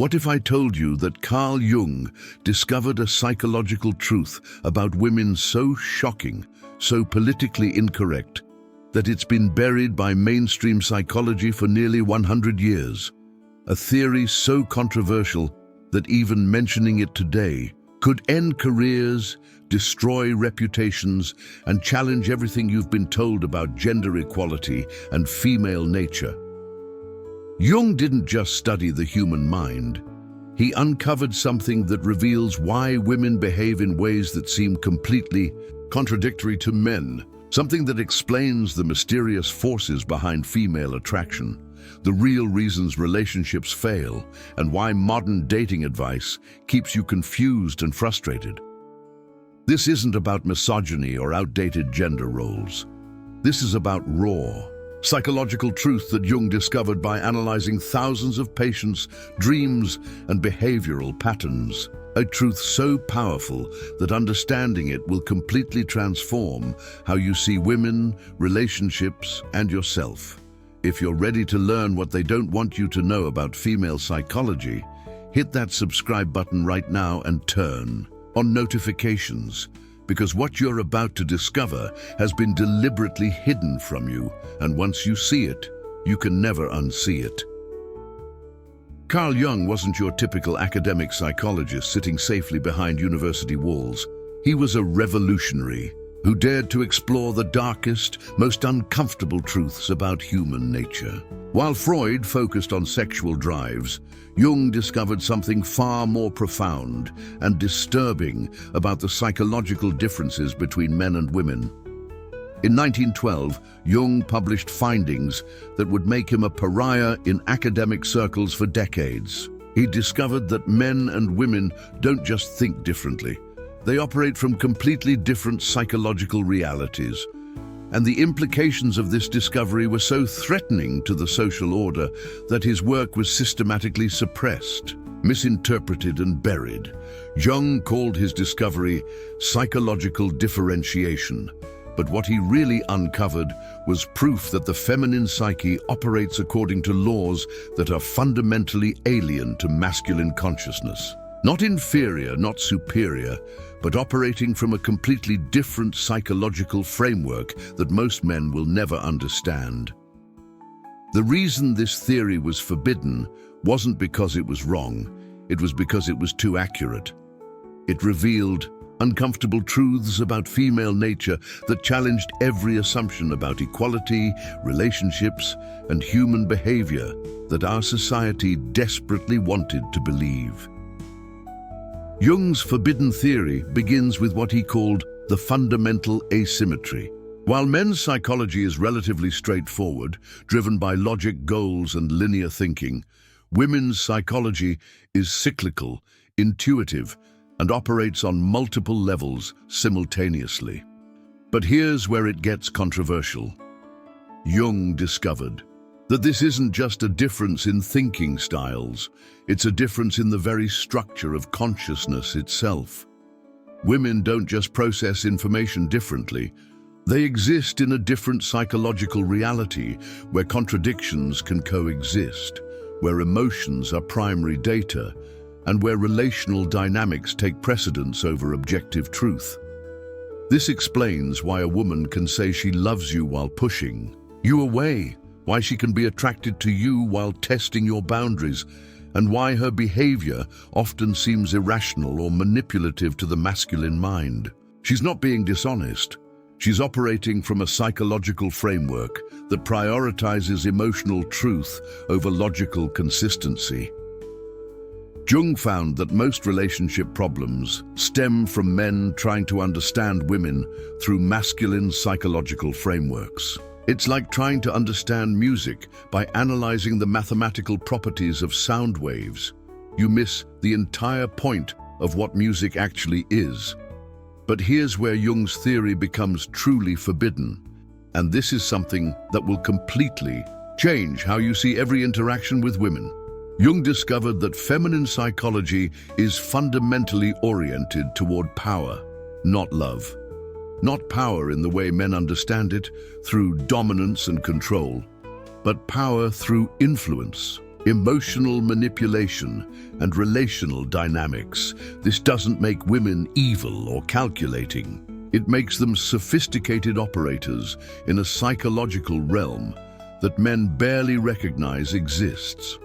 What if I told you that Carl Jung discovered a psychological truth about women so shocking, so politically incorrect, that it's been buried by mainstream psychology for nearly 100 years? A theory so controversial that even mentioning it today could end careers, destroy reputations, and challenge everything you've been told about gender equality and female nature. Jung didn't just study the human mind. He uncovered something that reveals why women behave in ways that seem completely contradictory to men, something that explains the mysterious forces behind female attraction, the real reasons relationships fail, and why modern dating advice keeps you confused and frustrated. This isn't about misogyny or outdated gender roles. This is about raw, psychological truth that Jung discovered by analyzing thousands of patients' dreams and behavioral patterns. A truth so powerful that understanding it will completely transform how you see women, relationships, and yourself. If you're ready to learn what they don't want you to know about female psychology, hit that subscribe button right now and turn on notifications, because what you're about to discover has been deliberately hidden from you, and once you see it, you can never unsee it. Carl Jung wasn't your typical academic psychologist sitting safely behind university walls. He was a revolutionary who dared to explore the darkest, most uncomfortable truths about human nature. While Freud focused on sexual drives, Jung discovered something far more profound and disturbing about the psychological differences between men and women. In 1912, Jung published findings that would make him a pariah in academic circles for decades. He discovered that men and women don't just think differently. They operate from completely different psychological realities. And the implications of this discovery were so threatening to the social order that his work was systematically suppressed, misinterpreted, and buried. Jung called his discovery psychological differentiation. But what he really uncovered was proof that the feminine psyche operates according to laws that are fundamentally alien to masculine consciousness. Not inferior, not superior, but operating from a completely different psychological framework that most men will never understand. The reason this theory was forbidden wasn't because it was wrong, it was because it was too accurate. It revealed uncomfortable truths about female nature that challenged every assumption about equality, relationships, and human behavior that our society desperately wanted to believe. Jung's forbidden theory begins with what he called the fundamental asymmetry. While men's psychology is relatively straightforward, driven by logic, goals, and linear thinking, women's psychology is cyclical, intuitive, and operates on multiple levels simultaneously. But here's where it gets controversial. Jung discovered that this isn't just a difference in thinking styles, it's a difference in the very structure of consciousness itself. Women don't just process information differently, they exist in a different psychological reality where contradictions can coexist, where emotions are primary data, and where relational dynamics take precedence over objective truth. This explains why a woman can say she loves you while pushing you away, why she can be attracted to you while testing your boundaries, and why her behavior often seems irrational or manipulative to the masculine mind. She's not being dishonest. She's operating from a psychological framework that prioritizes emotional truth over logical consistency. Jung found that most relationship problems stem from men trying to understand women through masculine psychological frameworks. It's like trying to understand music by analyzing the mathematical properties of sound waves. You miss the entire point of what music actually is. But here's where Jung's theory becomes truly forbidden. And this is something that will completely change how you see every interaction with women. Jung discovered that feminine psychology is fundamentally oriented toward power, not love. Not power in the way men understand it, through dominance and control, but power through influence. emotional manipulation, and relational dynamics. This doesn't make women evil or calculating. It makes them sophisticated operators in a psychological realm that men barely recognize exists.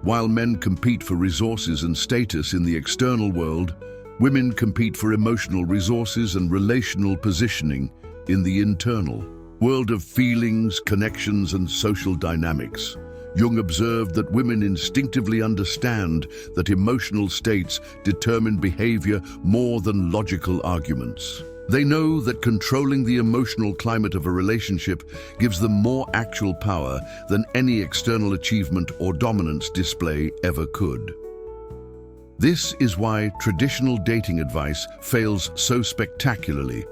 While men compete for resources and status in the external world, women compete for emotional resources and relational positioning in the internal world of feelings, connections, and social dynamics. Jung observed that women instinctively understand that emotional states determine behavior more than logical arguments. They know that controlling the emotional climate of a relationship gives them more actual power than any external achievement or dominance display ever could. This is why traditional dating advice fails so spectacularly.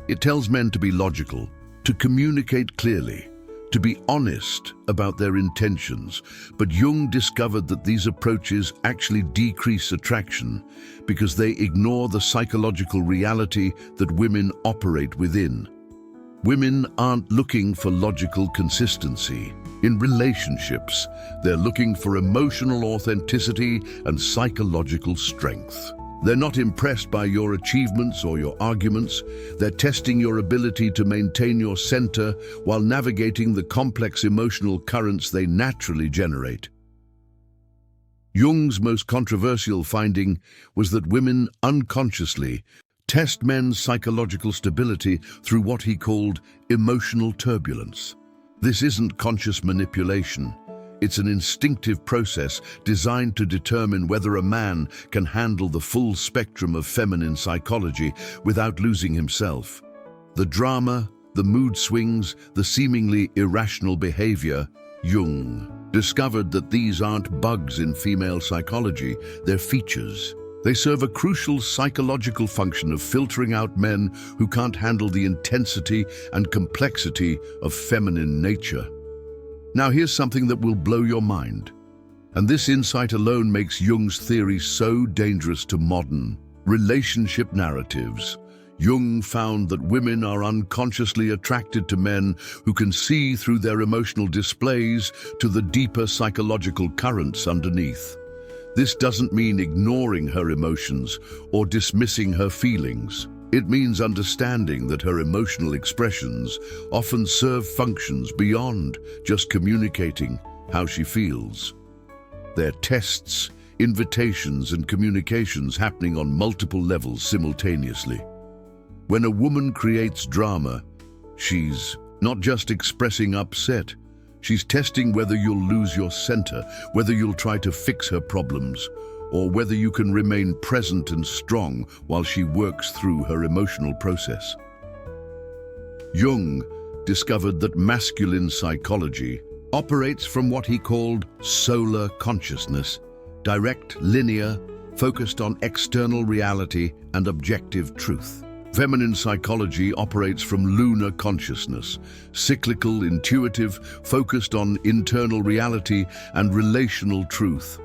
It tells men to be logical, to communicate clearly, to be honest about their intentions, but Jung discovered that these approaches actually decrease attraction because they ignore the psychological reality that women operate within. Women aren't looking for logical consistency. In relationships, they're looking for emotional authenticity and psychological strength. They're not impressed by your achievements or your arguments. They're testing your ability to maintain your center while navigating the complex emotional currents they naturally generate. Jung's most controversial finding was that women unconsciously test men's psychological stability through what he called emotional turbulence. This isn't conscious manipulation. It's an instinctive process designed to determine whether a man can handle the full spectrum of feminine psychology without losing himself. The drama, the mood swings, the seemingly irrational behavior. Jung discovered that these aren't bugs in female psychology, they're features. They serve a crucial psychological function of filtering out men who can't handle the intensity and complexity of feminine nature. Now here's something that will blow your mind. And this insight alone makes Jung's theory so dangerous to modern relationship narratives. Jung found that women are unconsciously attracted to men who can see through their emotional displays to the deeper psychological currents underneath. This doesn't mean ignoring her emotions or dismissing her feelings. It means understanding that her emotional expressions often serve functions beyond just communicating how she feels. They're tests, invitations, and communications happening on multiple levels simultaneously. When a woman creates drama, she's not just expressing upset, she's testing whether you'll lose your center, whether you'll try to fix her problems, or whether you can remain present and strong while she works through her emotional process. Jung discovered that masculine psychology operates from what he called solar consciousness, direct, linear, focused on external reality and objective truth. Feminine psychology operates from lunar consciousness, cyclical, intuitive, focused on internal reality and relational truth.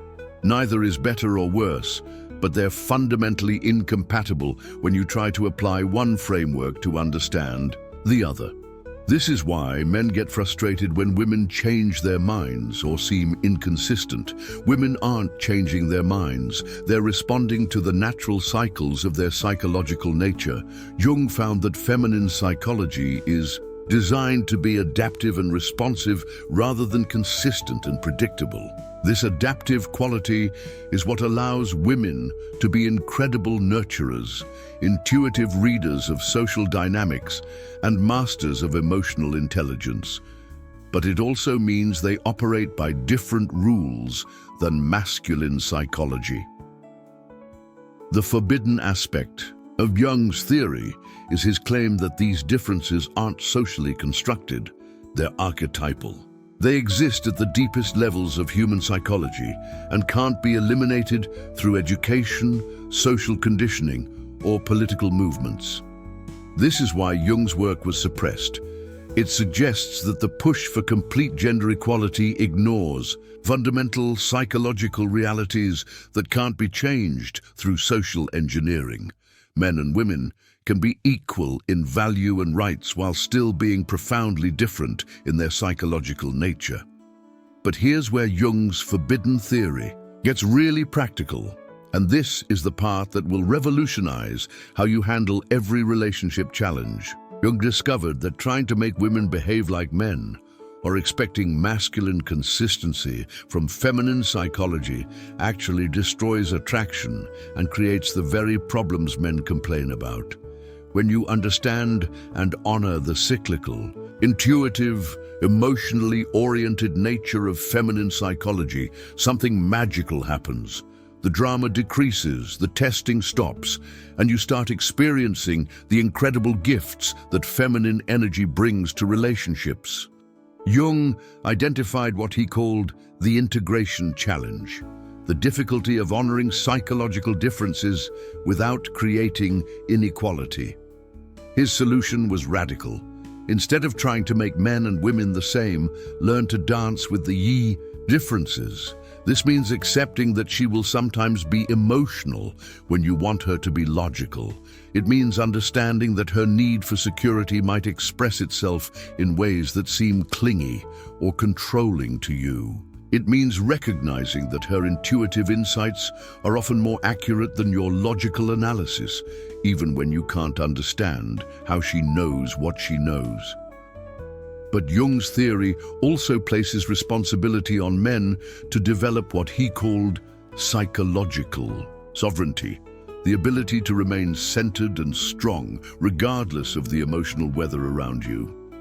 Neither is better or worse, but they're fundamentally incompatible when you try to apply one framework to understand the other. This is why men get frustrated when women change their minds or seem inconsistent. Women aren't changing their minds, they're responding to the natural cycles of their psychological nature. Jung found that feminine psychology is designed to be adaptive and responsive rather than consistent and predictable. This adaptive quality is what allows women to be incredible nurturers, intuitive readers of social dynamics, and masters of emotional intelligence. But it also means they operate by different rules than masculine psychology. The forbidden aspect of Jung's theory is his claim that these differences aren't socially constructed, they're archetypal. They exist at the deepest levels of human psychology and can't be eliminated through education, social conditioning, or political movements. This is why Jung's work was suppressed. It suggests that the push for complete gender equality ignores fundamental psychological realities that can't be changed through social engineering. Men and women can be equal in value and rights while still being profoundly different in their psychological nature. But here's where Jung's forbidden theory gets really practical. And this is the part that will revolutionize how you handle every relationship challenge. Jung discovered that trying to make women behave like men, or expecting masculine consistency from feminine psychology, actually destroys attraction and creates the very problems men complain about. When you understand and honor the cyclical, intuitive, emotionally oriented nature of feminine psychology, something magical happens. The drama decreases, the testing stops, and you start experiencing the incredible gifts that feminine energy brings to relationships. Jung identified what he called the integration challenge, the difficulty of honoring psychological differences without creating inequality. His solution was radical. Instead of trying to make men and women the same, learn to dance with the yi differences. This means accepting that she will sometimes be emotional when you want her to be logical. It means understanding that her need for security might express itself in ways that seem clingy or controlling to you. It means recognizing that her intuitive insights are often more accurate than your logical analysis, even when you can't understand how she knows what she knows. But Jung's theory also places responsibility on men to develop what he called psychological sovereignty, the ability to remain centered and strong regardless of the emotional weather around you.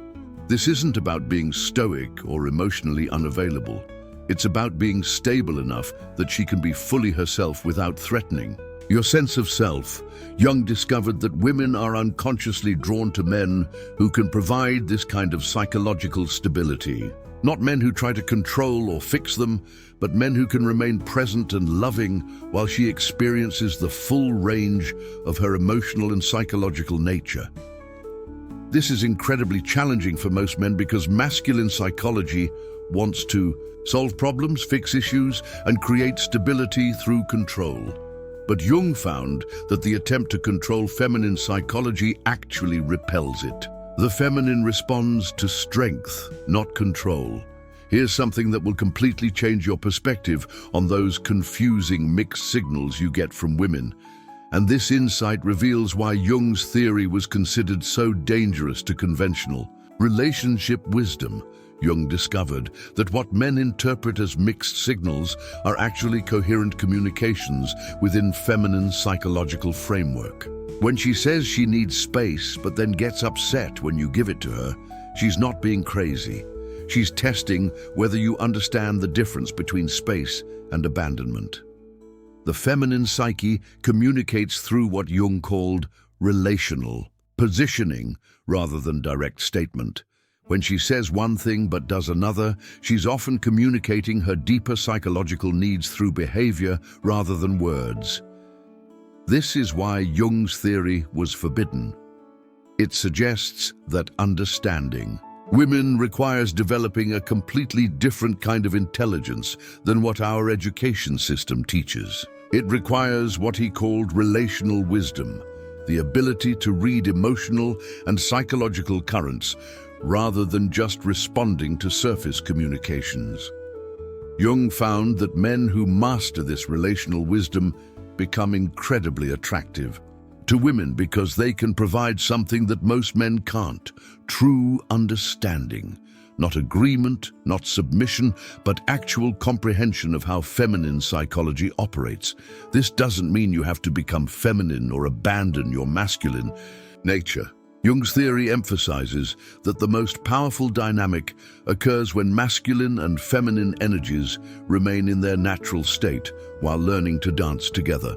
This isn't about being stoic or emotionally unavailable. It's about being stable enough that she can be fully herself without threatening. Your sense of self. Jung discovered that women are unconsciously drawn to men who can provide this kind of psychological stability. Not men who try to control or fix them, but men who can remain present and loving while she experiences the full range of her emotional and psychological nature. This is incredibly challenging for most men because masculine psychology wants to solve problems, fix issues, and create stability through control. But Jung found that the attempt to control feminine psychology actually repels it. The feminine responds to strength, not control. Here's something that will completely change your perspective on those confusing mixed signals you get from women. And this insight reveals why Jung's theory was considered so dangerous to conventional relationship wisdom. Jung discovered that what men interpret as mixed signals are actually coherent communications within feminine psychological framework. When she says she needs space but then gets upset when you give it to her, she's not being crazy. She's testing whether you understand the difference between space and abandonment. The feminine psyche communicates through what Jung called relational positioning rather than direct statement. When she says one thing but does another, she's often communicating her deeper psychological needs through behavior rather than words. This is why Jung's theory was forbidden. It suggests that understanding women requires developing a completely different kind of intelligence than what our education system teaches. It requires what he called relational wisdom, the ability to read emotional and psychological currents rather than just responding to surface communications. Jung found that men who master this relational wisdom become incredibly attractive to women because they can provide something that most men can't: true understanding. Not agreement, not submission, but actual comprehension of how feminine psychology operates. This doesn't mean you have to become feminine or abandon your masculine nature. Jung's theory emphasizes that the most powerful dynamic occurs when masculine and feminine energies remain in their natural state while learning to dance together.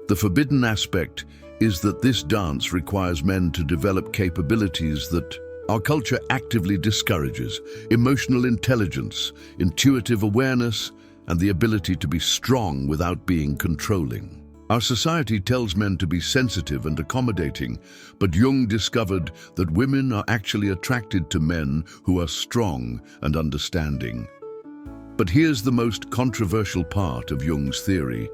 The forbidden aspect is that this dance requires men to develop capabilities that our culture actively discourages: emotional intelligence, intuitive awareness, and the ability to be strong without being controlling. Our society tells men to be sensitive and accommodating, but Jung discovered that women are actually attracted to men who are strong and understanding. But here's the most controversial part of Jung's theory,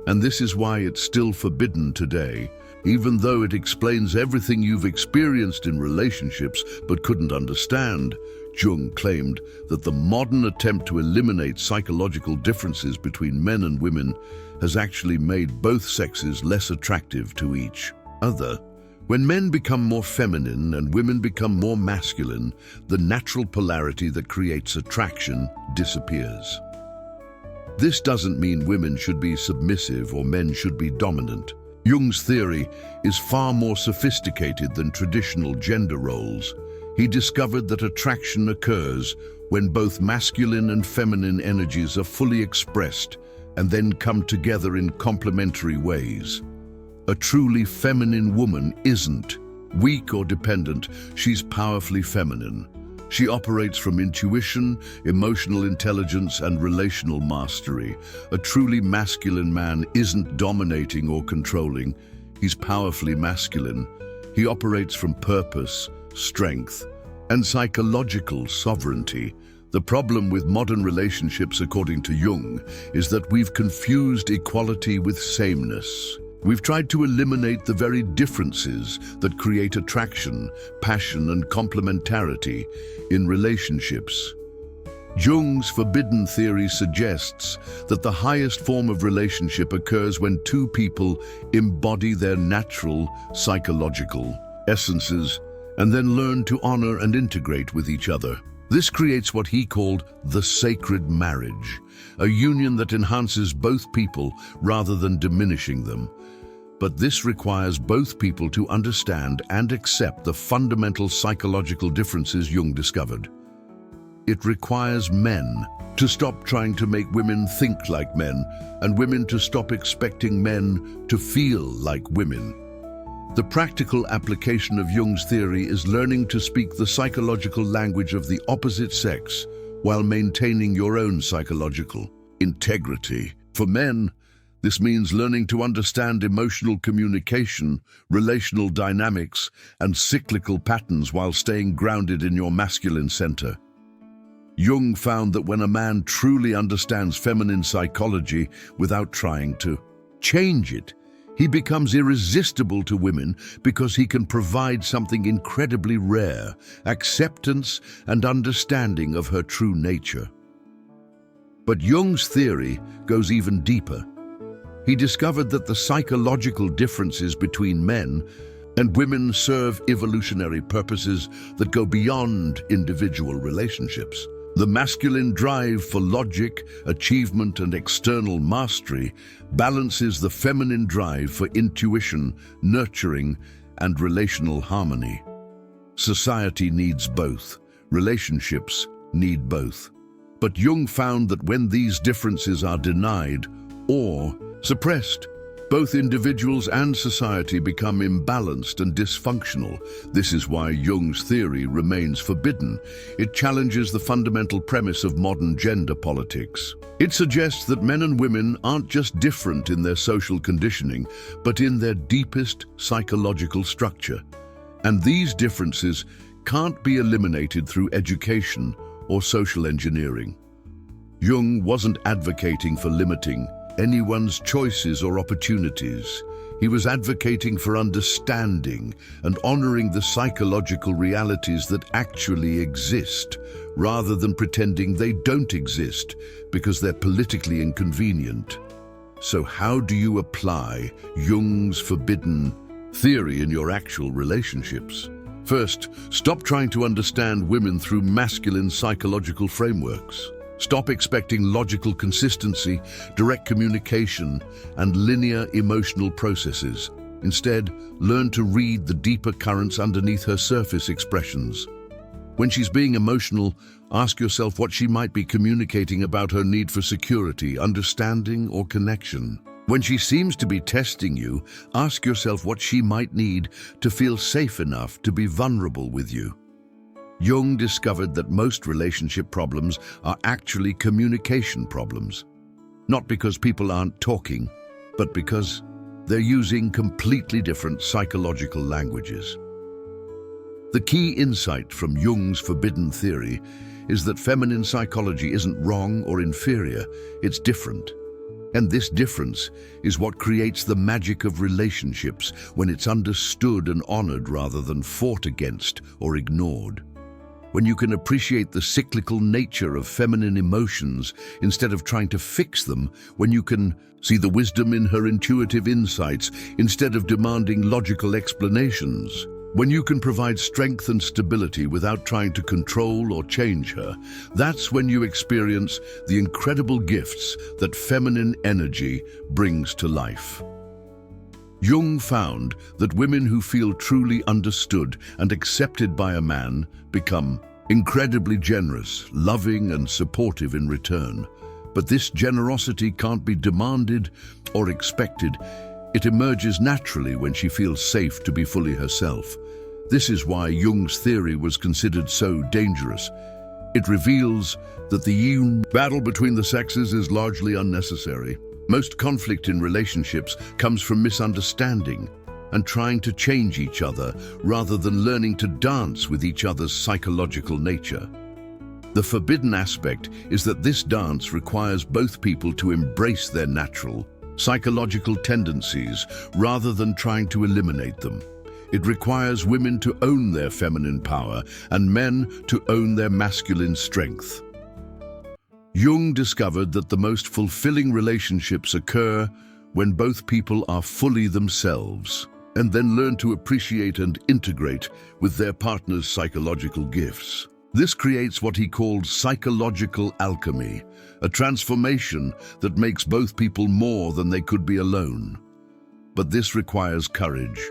and this is why it's still forbidden today. Even though it explains everything you've experienced in relationships but couldn't understand, Jung claimed that the modern attempt to eliminate psychological differences between men and women has actually made both sexes less attractive to each other. When men become more feminine and women become more masculine, the natural polarity that creates attraction disappears. This doesn't mean women should be submissive or men should be dominant. Jung's theory is far more sophisticated than traditional gender roles. He discovered that attraction occurs when both masculine and feminine energies are fully expressed and then come together in complementary ways. A truly feminine woman isn't weak or dependent, she's powerfully feminine. She operates from intuition, emotional intelligence, and relational mastery. A truly masculine man isn't dominating or controlling, he's powerfully masculine. He operates from purpose, strength, and psychological sovereignty. The problem with modern relationships, according to Jung, is that we've confused equality with sameness. We've tried to eliminate the very differences that create attraction, passion, and complementarity in relationships. Jung's forbidden theory suggests that the highest form of relationship occurs when two people embody their natural psychological essences and then learn to honor and integrate with each other. This creates what he called the sacred marriage, a union that enhances both people rather than diminishing them. But this requires both people to understand and accept the fundamental psychological differences Jung discovered. It requires men to stop trying to make women think like men, and women to stop expecting men to feel like women. The practical application of Jung's theory is learning to speak the psychological language of the opposite sex while maintaining your own psychological integrity. For men, this means learning to understand emotional communication, relational dynamics, and cyclical patterns while staying grounded in your masculine center. Jung found that when a man truly understands feminine psychology without trying to change it, he becomes irresistible to women because he can provide something incredibly rare: acceptance and understanding of her true nature. But Jung's theory goes even deeper. He discovered that the psychological differences between men and women serve evolutionary purposes that go beyond individual relationships. The masculine drive for logic, achievement, and external mastery balances the feminine drive for intuition, nurturing, and relational harmony. Society needs both. Relationships need both. But Jung found that when these differences are denied or suppressed, both individuals and society become imbalanced and dysfunctional. This is why Jung's theory remains forbidden. It challenges the fundamental premise of modern gender politics. It suggests that men and women aren't just different in their social conditioning, but in their deepest psychological structure. And these differences can't be eliminated through education or social engineering. Jung wasn't advocating for limiting anyone's choices or opportunities. He was advocating for understanding and honoring the psychological realities that actually exist, rather than pretending they don't exist because they're politically inconvenient. So how do you apply Jung's forbidden theory in your actual relationships? First, stop trying to understand women through masculine psychological frameworks. Stop expecting logical consistency, direct communication, and linear emotional processes. Instead, learn to read the deeper currents underneath her surface expressions. When she's being emotional, ask yourself what she might be communicating about her need for security, understanding, or connection. When she seems to be testing you, ask yourself what she might need to feel safe enough to be vulnerable with you. Jung discovered that most relationship problems are actually communication problems. Not because people aren't talking, but because they're using completely different psychological languages. The key insight from Jung's forbidden theory is that feminine psychology isn't wrong or inferior, it's different. And this difference is what creates the magic of relationships when it's understood and honored rather than fought against or ignored. when you can appreciate the cyclical nature of feminine emotions instead of trying to fix them, when you can see the wisdom in her intuitive insights instead of demanding logical explanations, when you can provide strength and stability without trying to control or change her, that's when you experience the incredible gifts that feminine energy brings to life. Jung found that women who feel truly understood and accepted by a man become incredibly generous, loving, and supportive in return. But this generosity can't be demanded or expected. It emerges naturally when she feels safe to be fully herself. This is why Jung's theory was considered so dangerous. It reveals that the battle between the sexes is largely unnecessary. Most conflict in relationships comes from misunderstanding and trying to change each other rather than learning to dance with each other's psychological nature. The forbidden aspect is that this dance requires both people to embrace their natural, psychological tendencies rather than trying to eliminate them. It requires women to own their feminine power and men to own their masculine strength. Jung discovered that the most fulfilling relationships occur when both people are fully themselves and then learn to appreciate and integrate with their partner's psychological gifts. This creates what he called psychological alchemy, a transformation that makes both people more than they could be alone. But this requires courage.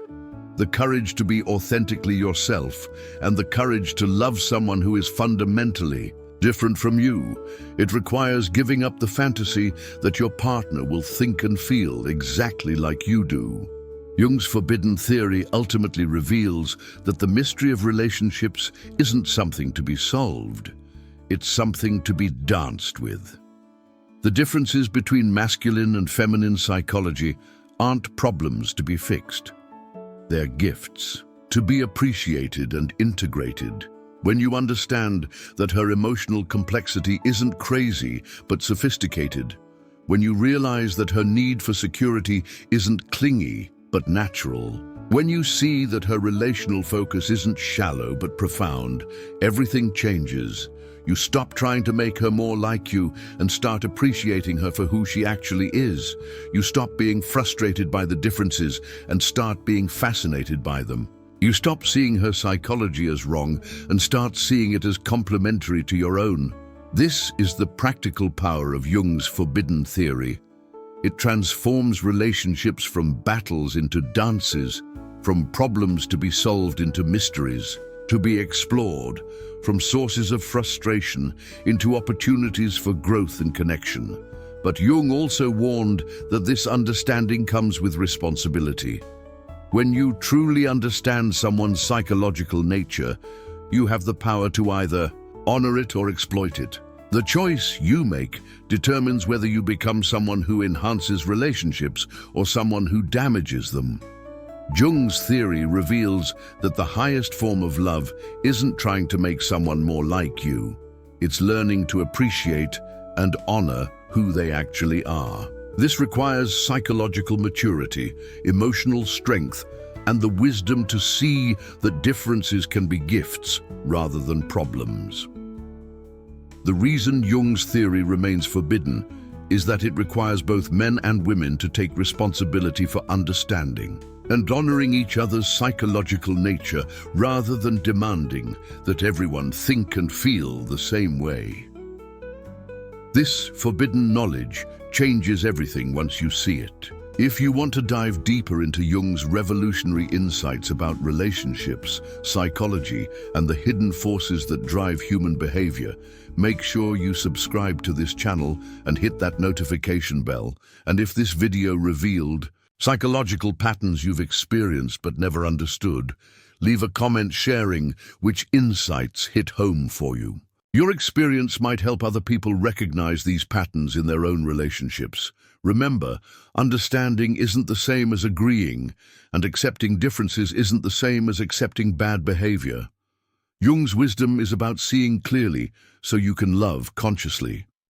The courage to be authentically yourself and the courage to love someone who is fundamentally different from you. It requires giving up the fantasy that your partner will think and feel exactly like you do. Jung's forbidden theory ultimately reveals that the mystery of relationships isn't something to be solved. It's something to be danced with. The differences between masculine and feminine psychology aren't problems to be fixed. They're gifts to be appreciated and integrated. When you understand that her emotional complexity isn't crazy but sophisticated, when you realize that her need for security isn't clingy but natural, when you see that her relational focus isn't shallow but profound, everything changes. You stop trying to make her more like you and start appreciating her for who she actually is. You stop being frustrated by the differences and start being fascinated by them. You stop seeing her psychology as wrong and start seeing it as complementary to your own. This is the practical power of Jung's forbidden theory. It transforms relationships from battles into dances, from problems to be solved into mysteries, to be explored, from sources of frustration into opportunities for growth and connection. But Jung also warned that this understanding comes with responsibility. When you truly understand someone's psychological nature, you have the power to either honor it or exploit it. The choice you make determines whether you become someone who enhances relationships or someone who damages them. Jung's theory reveals that the highest form of love isn't trying to make someone more like you. It's learning to appreciate and honor who they actually are. This requires psychological maturity, emotional strength, and the wisdom to see that differences can be gifts rather than problems. The reason Jung's theory remains forbidden is that it requires both men and women to take responsibility for understanding and honoring each other's psychological nature rather than demanding that everyone think and feel the same way. This forbidden knowledge changes everything once you see it. If you want to dive deeper into Jung's revolutionary insights about relationships, psychology, and the hidden forces that drive human behavior, make sure you subscribe to this channel and hit that notification bell. And if this video revealed psychological patterns you've experienced but never understood, leave a comment sharing which insights hit home for you. Your experience might help other people recognize these patterns in their own relationships. Remember, understanding isn't the same as agreeing, and accepting differences isn't the same as accepting bad behavior. Jung's wisdom is about seeing clearly so you can love consciously.